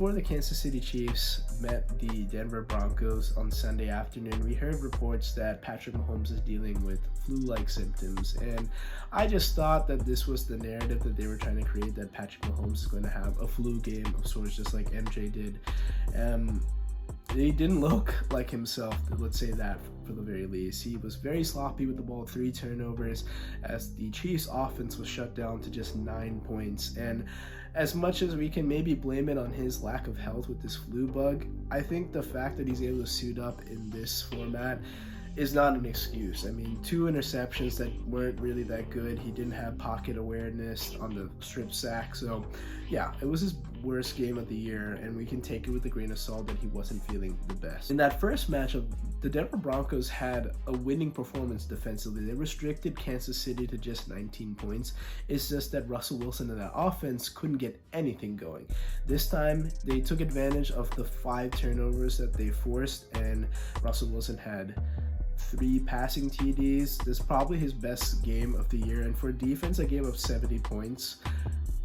before the Kansas City Chiefs met the Denver Broncos on Sunday afternoon, we heard reports that Patrick Mahomes is dealing with flu-like symptoms, and I just thought that this was the narrative that they were trying to create, that Patrick Mahomes is going to have a flu game of sorts, just like MJ did. He didn't look like himself, let's say that for the very least. He was very sloppy with the ball, 3 turnovers, as the Chiefs' offense was shut down to just 9 points. And as much as we can maybe blame it on his lack of health with this flu bug, I think the fact that he's able to suit up in this format is not an excuse. I mean, 2 interceptions that weren't really that good. He didn't have pocket awareness on the strip sack. So yeah, it was his worst game of the year, and we can take it with a grain of salt that he wasn't feeling the best. In that first matchup, the Denver Broncos had a winning performance defensively. They restricted Kansas City to just 19 points. It's just that Russell Wilson and that offense couldn't get anything going. This time, they took advantage of the 5 turnovers that they forced, and Russell Wilson had 3 passing TDs. This is probably his best game of the year, and for defense, a game of 70 points.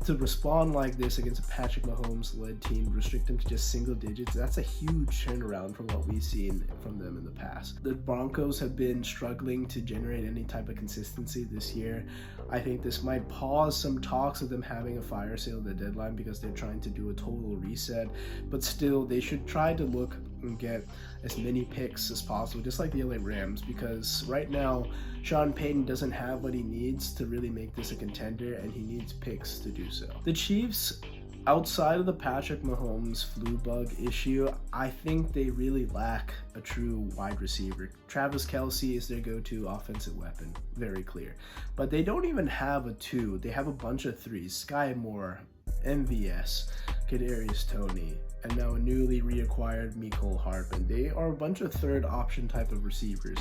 To respond like this against a Patrick Mahomes-led team, restrict them to just single digits, that's a huge turnaround from what we've seen from them in the past. The Broncos have been struggling to generate any type of consistency this year. I think this might pause some talks of them having a fire sale at the deadline because they're trying to do a total reset, but still, they should try to look and get as many picks as possible, just like the LA Rams, because right now, Sean Payton doesn't have what he needs to really make this a contender, and he needs picks to do so. The Chiefs, outside of the Patrick Mahomes flu bug issue, I think they really lack a true wide receiver. Travis Kelce is their go-to offensive weapon, very clear. But they don't even have a 2. They have a bunch of 3s. Sky Moore, MVS, Kadarius Toney, and now a newly reacquired Mecole Hardman. They are a bunch of 3rd option type of receivers.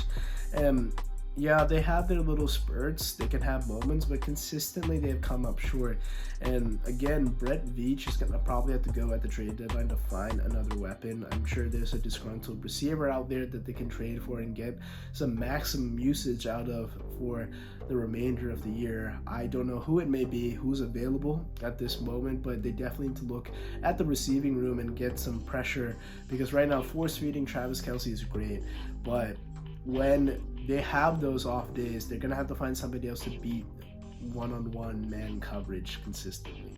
Yeah, they have their little spurts, they can have moments, but consistently they have come up short. And again, Brett Veach is going to probably have to go at the trade deadline to find another weapon. I'm sure there's a disgruntled receiver out there that they can trade for and get some maximum usage out of for the remainder of the year. I don't know who it may be, who's available at this moment, but they definitely need to look at the receiving room and get some pressure, because right now force feeding Travis Kelce is great, but when they have those off days, they're going to have to find somebody else to beat one-on-one man coverage consistently.